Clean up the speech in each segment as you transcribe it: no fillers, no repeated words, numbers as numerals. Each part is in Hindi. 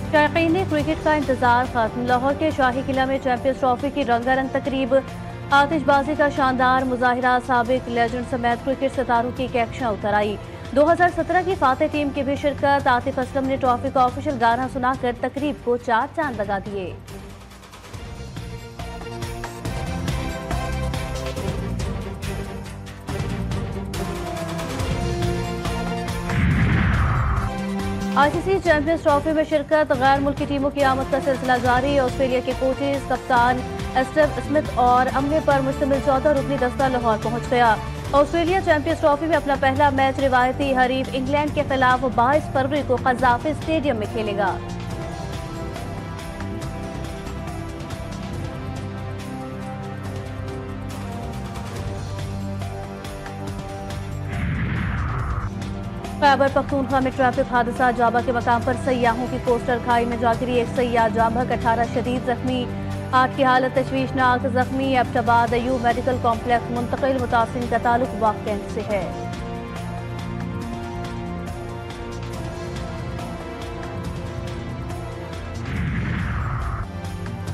शायकीन क्रिकेट का इंतजार खत्म। लाहौर के शाही किला में चैंपियंस ट्रॉफी की रंगारंग तकरीब, आतिशबाजी का शानदार मुजाहिरा, साबिक लेजेंड समेत क्रिकेट सितारों की कैक्शा उतर आई। 2017 की फातेह टीम की भी शिरकत। आतिफ असलम ने ट्रॉफी का ऑफिशियल गाना सुनाकर तकरीब को 4 चांद लगा दिए। आईसीसी चैंपियंस ट्रॉफी में शिरकत, गैर मुल्की टीमों की आमद का सिलसिला जारी। ऑस्ट्रेलिया के कोचेज, कप्तान स्टीव स्मिथ और अमले पर मुश्तमिल 14 रुकनी दस्ता लाहौर पहुंच गया। ऑस्ट्रेलिया चैंपियंस ट्रॉफी में अपना पहला मैच रिवायती हरीफ इंग्लैंड के खिलाफ 22 फरवरी को कज़ाफ़ी स्टेडियम में खेलेगा। खैबर पख्तूनख्वा में ट्रैफिक हादसा, जाबा के मकाम पर सयाहों की कोस्टर खाई में जा गिरी। एक सयाह जाबक, 18 शदीद जख्मी, 8 की हालत तशवीशनाक। जख्मी एबटाबाद अयूब मेडिकल कॉम्प्लेक्स मुंतकिल। मुतासिरीन का ताल्लुक वाक़ कैंट से है।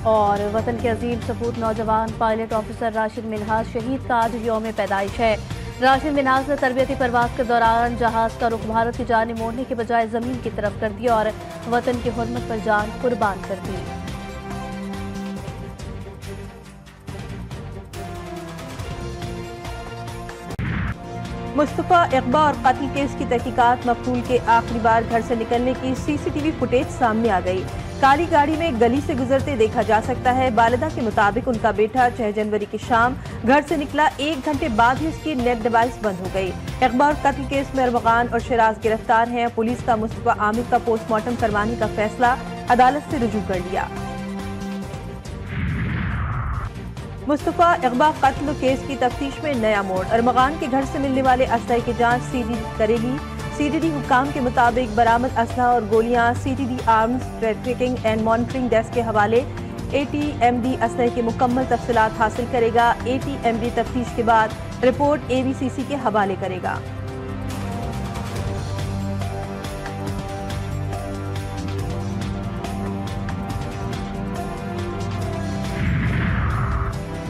और वतन के अजीम सपूत नौजवान पायलट ऑफिसर राशिद मिन्हाज शहीद का आज यौम पैदाइश है। राशिद मिन्हाज ने तरबियती परवाज के दौरान जहाज का रुख भारत की जानिब मोड़ने के बजाय जमीन की तरफ कर दिया और वतन की हुर्मत पर जान कुर्बान कर दी। मुस्तफा इकबा और कत्ल केस की तहकीकात, मकतूल के आखिरी बार घर से निकलने की सीसीटीवी फुटेज सामने आ गई। काली गाड़ी में गली से गुजरते देखा जा सकता है। वालिदा के मुताबिक उनका बेटा 6 जनवरी की शाम घर से निकला, 1 घंटे बाद ही उसकी नेट डिवाइस बंद हो गई। इकबा और कत्ल केस में अरमगान और शिराज गिरफ्तार हैं। पुलिस का मुस्तफा आमिर का पोस्टमार्टम करवाने का फैसला अदालत से रुजू कर लिया। मुस्तफा इकबा कत्ल केस की तफ्तीश में नया मोड़, अरमगान के घर से मिलने वाले असलहे की जांच सीडीडी करेगी। सीडीडी हुकाम के मुताबिक बरामद असलहा और गोलियां CDD arms trafficking and monitoring desk के हवाले। एटीएमडी असलहे की मुकम्मल तफसीलात हासिल करेगा। एटीएमडी तफ्तीश के बाद रिपोर्ट एवीसीसी के हवाले करेगा।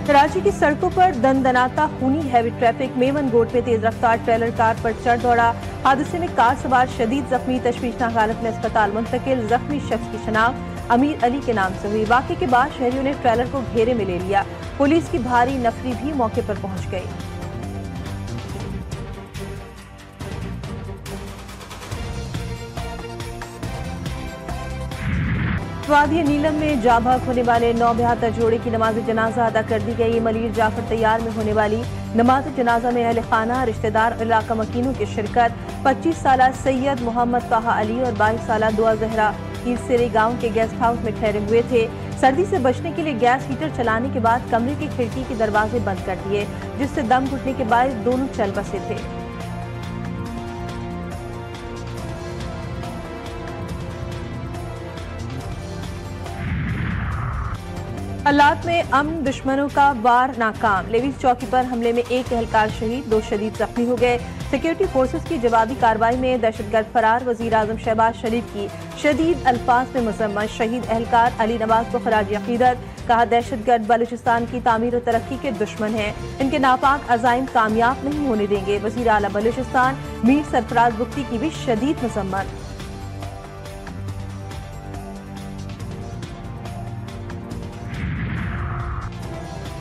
कराची की सड़कों पर दनदनाता खूनी हैवी ट्रैफिक। मेमन गोट में तेज रफ्तार ट्रेलर कार पर चढ़ दौड़ा। हादसे में कार सवार शदीद जख्मी, तशवीशनाक हालत में अस्पताल मुंतकिल। जख्मी शख्स की शनाख्त अमीर अली के नाम से हुई। वाक़े के बाद शहरियों ने ट्रेलर को घेरे में ले लिया। पुलिस की भारी नफरी भी मौके पर पहुंच गई। वादी नीलम में जाबाक होने वाले 9 बहत्तर जोड़े की नमाज जनाजा अदा कर दी गई। मलिर जाफर तैयार में होने वाली नमाज जनाजा में अहले खाना, रिश्तेदार, इलाका मकीनों की शिरकत। 25 साला सैयद मोहम्मद ताहा अली और 22 साला दुआ जहरा ईरसेरे गांव के गेस्ट हाउस में ठहरे हुए थे। सर्दी से बचने के लिए गैस हीटर चलाने के बाद कमरे की खिड़की के दरवाजे बंद कर दिए, जिससे दम घुटने के बाद दोनों चल बसे थे। हालात में अमन, दुश्मनों का वार नाकाम। लेविस चौकी पर हमले में 1 एहलकार शहीद, 2 शदीद जख्मी हो गए। सिक्योरिटी फोर्सेस की जवाबी कार्रवाई में दहशतगर्द फरार। वजीर आजम शहबाज शरीफ की शदीद अल्फाज में मजम्मत। शहीद एहलकार अली नवाज को खराज अकीदत। कहा, दहशतगर्द बलूचिस्तान की तामीर और तरक्की के दुश्मन हैं, इनके नापाक अज़ाइम कामयाब नहीं होने देंगे। वजीर आला बलूचिस्तान मीर सरफराज बुख्ती की भी शदीद मजम्मत।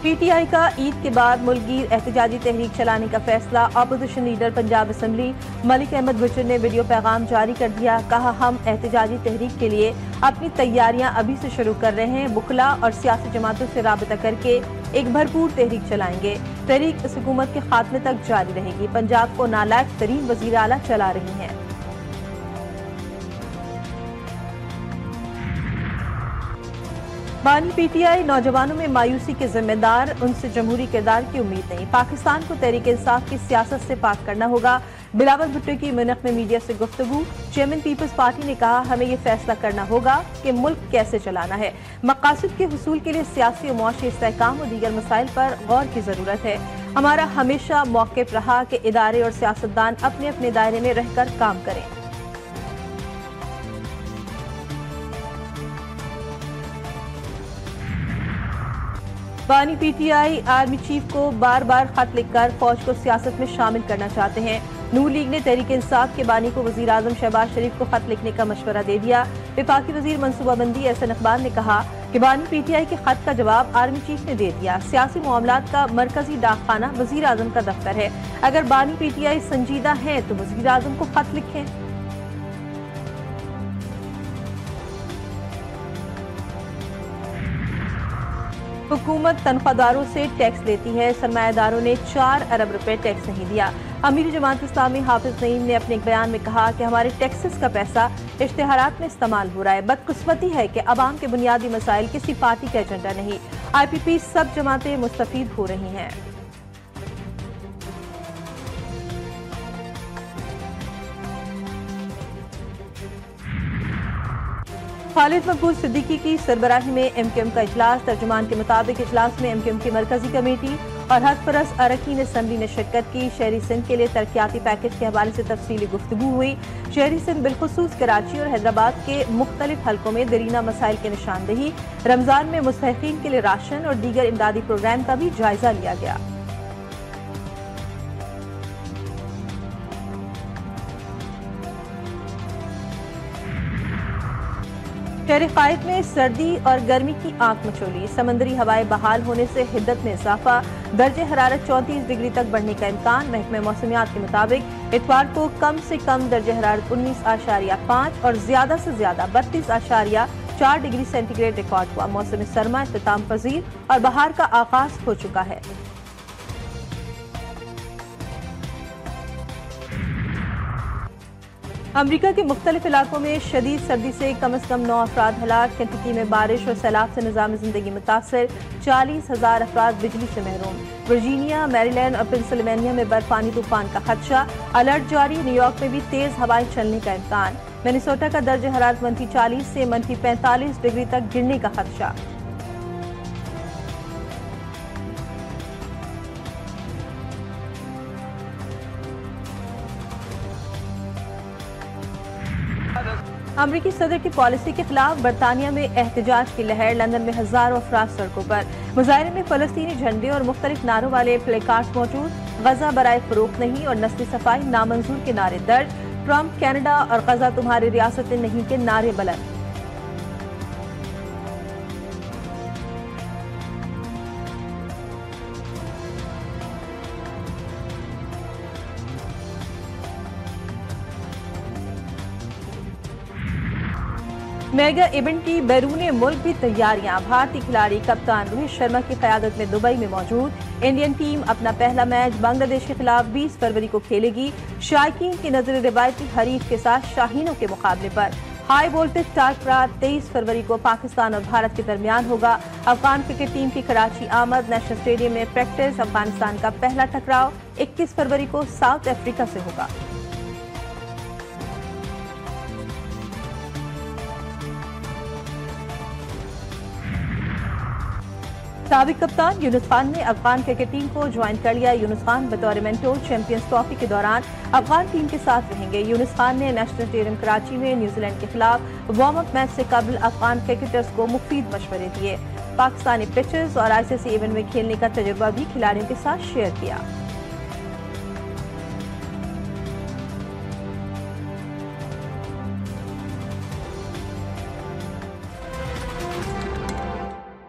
पीटीआई का ईद के बाद मुल्कगीर एहतजाजी तहरीक चलाने का फैसला। Opposition leader Punjab assembly Malik Ahmed Gujjar ने वीडियो पैगाम जारी कर दिया। कहा, हम एहतजाजी तहरीक के लिए अपनी तैयारियां अभी से शुरू कर रहे हैं। बुखला और सियासी जमातों से राबता करके एक भरपूर तहरीक चलाएंगे। तहरीक इस हुकूमत के खात्मे तक जारी रहेगी। पंजाब को नालायक तरीन वजीर आला चला रही हैं। बानी पीटीआई नौजवानों में मायूसी के जिम्मेदार, उनसे जमहूरी किरदार की उम्मीद नहीं। पाकिस्तान को तहरीक इंसाफ की सियासत से पाक करना होगा। बिलावल भुट्टो की मुनक़ में मीडिया से गुफ्तगू। चेयरमैन पीपल्स पार्टी ने कहा, हमें ये फैसला करना होगा कि मुल्क कैसे चलाना है। मकासद के हुसूल के लिए सियासी और मुआशी इस्तेहकाम और दीगर मसाइल पर गौर की जरूरत है। हमारा हमेशा मौक़िफ़ रहा कि इदारे और सियासतदान अपने अपने दायरे में रहकर काम करें। बानी पीटीआई आर्मी चीफ को बार बार खत लिखकर फौज को सियासत में शामिल करना चाहते हैं। नून लीग ने तहरीक इंसाफ के बानी को वजीर आजम शहबाज शरीफ को खत लिखने का मशवरा दे दिया। विफाकी वजीर मनसूबाबंदी एहसन इकबाल ने कहा कि बानी पीटीआई के खत का जवाब आर्मी चीफ ने दे दिया। सियासी मामलात का मरकजी डाकखाना वजीर आजम का दफ्तर है। अगर बानी पीटीआई संजीदा है तो वजीर आजम को खत लिखें। हुकूमत तनख्वाहदारों से टैक्स लेती है, सरमायादारों ने 4 अरब रुपए टैक्स नहीं दिया। अमीर जमात इस्लामी हाफिज नईम ने अपने एक बयान में कहा कि हमारे टैक्सेस का पैसा इश्तिहारात में इस्तेमाल हो रहा है। बदकिस्मती है कि अवाम के बुनियादी मसाइल किसी पार्टी का एजेंडा नहीं। IPP सब जमातें मुस्तफीद हो रही हैं। खालिद मकबूल सिद्दीकी की सरबराही में MQM का इजलास। तर्जुमान के मुताबिक इजलास में MQM की मरकजी कमेटी और हक परस्त अरकान असम्बली ने शिरकत की। शहरी सिंध के लिए तरक्याती पैकेज के हवाले से तफसीली गुफ्तगू हुई। शहरी सिंध बिलखुसूस कराची और हैदराबाद के मुख्तलिफ हलकों में दरीना मसाइल की निशानदेही, रमजान में मुस्तहिकीन के लिए राशन और दीगर इमदादी प्रोग्राम का भी जायजा लिया गया। शहर कायद में सर्दी और गर्मी की आंख मचोली। समंदरी हवाएं बहाल होने से हिद्दत में इजाफा। दर्जे हरारत 34 डिग्री तक बढ़ने का इम्कान। महकमे मौसमियात के मुताबिक इतवार को कम से कम दर्जे हरारत 19.5 और ज्यादा से ज्यादा 32.4 डिग्री सेंटीग्रेड रिकॉर्ड हुआ। मौसम सरमा इख्तिताम पजीर और बहार का आगाज हो चुका है। अमरीका के मुख्तलिफ इलाकों में शदीद सर्दी से कम अज कम 9 अफराद हलाक। केंटकी में बारिश और सैलाब से निज़ाम जिंदगी मुतासर। 40,000 अफराद बिजली से महरूम। वर्जीनिया, मैरीलैंड और पेंसिल्वेनिया में बर्फानी तूफान का खदशा। अलर्ट जारी। न्यूयॉर्क में भी तेज हवाएं चलने का इम्कान। मिनेसोटा का दर्ज हरारत -40 से -45 डिग्री तक गिरने का खदशा। अमरीकी सदर की पॉलिसी के खिलाफ बरतानिया में एहतजाज की लहर। लंदन में हजारों अफराद सड़कों पर। मुजाहरे में फलस्तीनी झंडे और मुख्तलिफ नारों वाले प्ले कार्ड्स मौजूद। गजा बराए फरोख्त नहीं और नस्ली सफाई नामंजूर के नारे दर्ज। ट्रंप, कनाडा और गजा तुम्हारी रियासतें नहीं के नारे बुलंद। मेगा इवेंट की बैरून मुल्क भी तैयारियां। भारतीय खिलाड़ी कप्तान रोहित शर्मा की क़यादत में दुबई में मौजूद। इंडियन टीम अपना पहला मैच बांग्लादेश के खिलाफ 20 फरवरी को खेलेगी। शायकीन की नजर रिवायती हरीफ के साथ शाहीनों के मुकाबले पर। हाई वोल्टेज टाकरा 23 फरवरी को पाकिस्तान और भारत के दरमियान होगा। अफगान क्रिकेट टीम की कराची आमद। नेशनल स्टेडियम में प्रैक्टिस। अफगानिस्तान का पहला टकराव 21 फरवरी को साउथ अफ्रीका से होगा। साबिक कप्तान यूनुस खान ने अफगान क्रिकेट टीम को ज्वाइन कर लिया। यूनुस खान बतौर मेंटोर चैंपियंस ट्रॉफी के दौरान अफगान टीम के साथ रहेंगे। यूनुस खान ने नेशनल स्टेडियम कराची में न्यूजीलैंड के खिलाफ वार्म अप मैच से कबल अफगान क्रिकेटर्स को मुफीद मशवरे दिए। पाकिस्तानी पिचेस और ICC इवेंट में खेलने का तजुर्बा भी खिलाड़ियों के साथ शेयर किया।